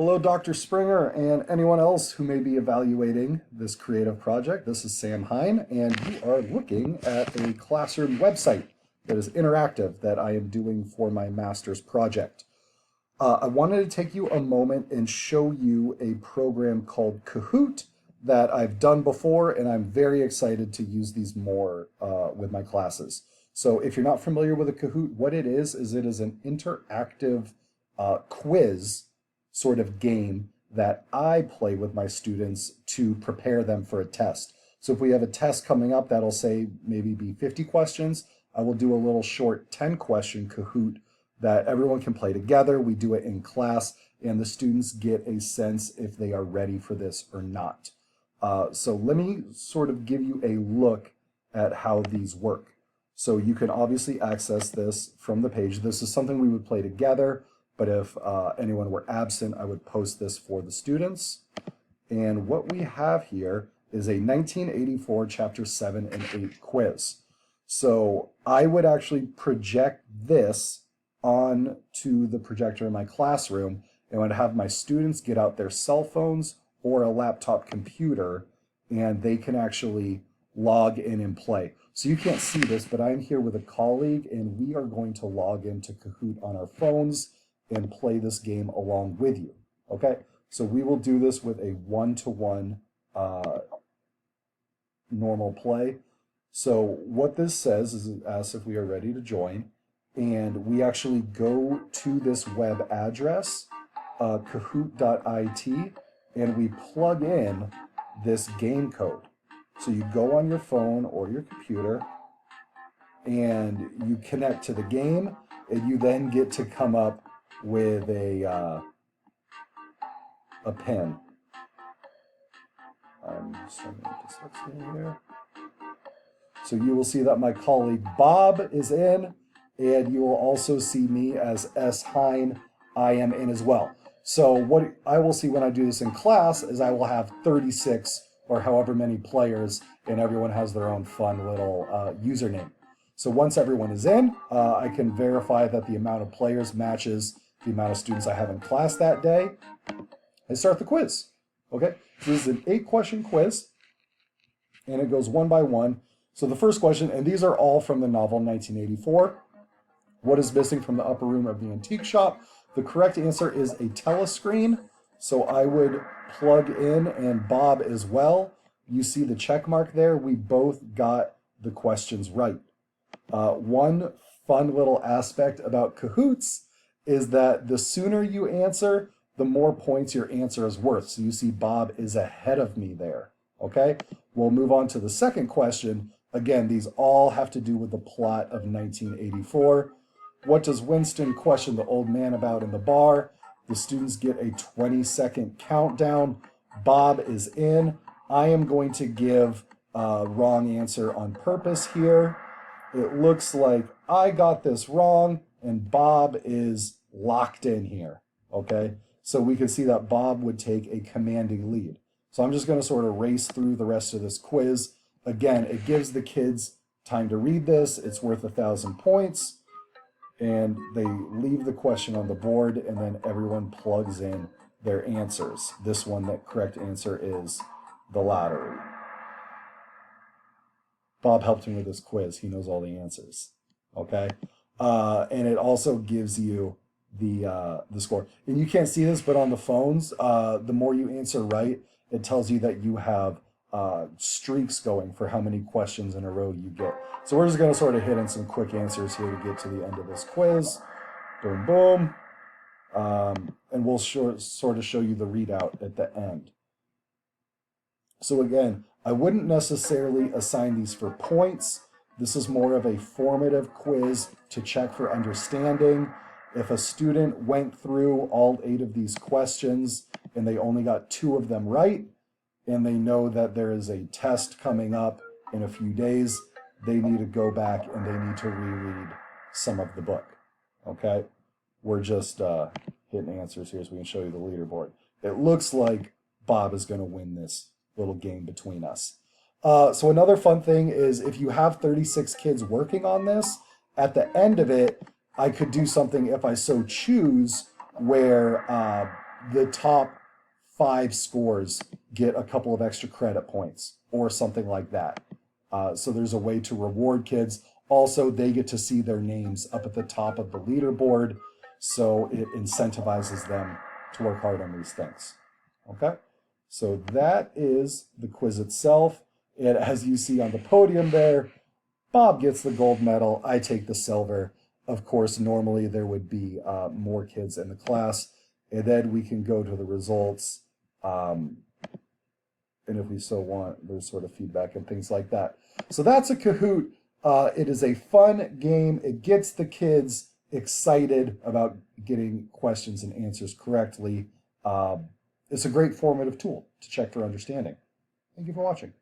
Hello, Dr. Springer, and anyone else who may be evaluating this creative project. This is Sam Hine, and you are looking at a classroom website that is interactive that I am doing for my master's project. I wanted to take you a moment and show you a program called Kahoot that I've done before, and I'm very excited to use these more with my classes. So if you're not familiar with a Kahoot, what it is it is an interactive quiz sort of game that I play with my students to prepare them for a test. So if we have a test coming up that'll say maybe be 50 questions, I will do a little short 10-question Kahoot that everyone can play together. We do it in class, and the students get a sense if they are ready for this or not. So let me sort of give you a look at how these work. So you can obviously access this from the page. This is something we would play together, but if anyone were absent, I would post this for the students. And what we have here is a 1984 Chapter 7 and 8 quiz. So I would actually project this onto the projector in my classroom, and would have my students get out their cell phones or a laptop computer, and they can actually log in and play. So you can't see this, but I'm here with a colleague, and we are going to log into Kahoot on our phones and play this game along with you. Okay, so we will do this with a one-to-one normal play. So what this says is it asks if we are ready to join, and we actually go to this web address, kahoot.it, and we plug in this game code. So you go on your phone or your computer, and you connect to the game, and you then get to come up with a pin. I'm sending dyslexia here. So you will see that my colleague Bob is in, and you will also see me as S. Hine. I am in as well. So what I will see when I do this in class is I will have 36 or however many players, and everyone has their own fun little username. So once everyone is in, I can verify that the amount of players matches the amount of students I have in class that day, and start the quiz. Okay, so this is an 8-question quiz, and it goes one by one. So the first question, and these are all from the novel 1984. What is missing from the upper room of the antique shop? The correct answer is a telescreen. So I would plug in, and Bob as well. You see the check mark there. We both got the questions right. One fun little aspect about Kahoots is that the sooner you answer, the more points your answer is worth. So you see Bob is ahead of me there. Okay, we'll move on to the second question. Again, these all have to do with the plot of 1984. What does Winston question the old man about in the bar? The students get a 20-second countdown. Bob is in. I am going to give a wrong answer on purpose here. It looks like I got this wrong, and Bob is locked in here. Okay, so we can see that Bob would take a commanding lead. So I'm just going to sort of race through the rest of this quiz. Again, it gives the kids time to read this. It's worth 1,000 points. And they leave the question on the board, and then everyone plugs in their answers. This one, the correct answer is the lottery. Bob helped me with this quiz. He knows all the answers. Okay? And it also gives you the score. And you can't see this, but on the phones, the more you answer right, it tells you that you have streaks going for how many questions in a row you get. So we're just going to sort of hit in some quick answers here to get to the end of this quiz. Boom, boom. And we'll sort of show you the readout at the end. So again, I wouldn't necessarily assign these for points. This is more of a formative quiz to check for understanding. If a student went through all 8 of these questions and they only got 2 of them right, and they know that there is a test coming up in a few days, they need to go back and they need to reread some of the book. Okay? We're just hitting answers here so we can show you the leaderboard. It looks like Bob is going to win this little game between us. So another fun thing is if you have 36 kids working on this, at the end of it, I could do something if I so choose where the top 5 scores get a couple of extra credit points or something like that. So there's a way to reward kids. Also, they get to see their names up at the top of the leaderboard, so it incentivizes them to work hard on these things. Okay, so that is the quiz itself. And as you see on the podium there, Bob gets the gold medal, I take the silver. Of course, normally there would be more kids in the class, and then we can go to the results. And if we so want, there's sort of feedback and things like that. So that's a Kahoot. It is a fun game. It gets the kids excited about getting questions and answers correctly. It's a great formative tool to check their understanding. Thank you for watching.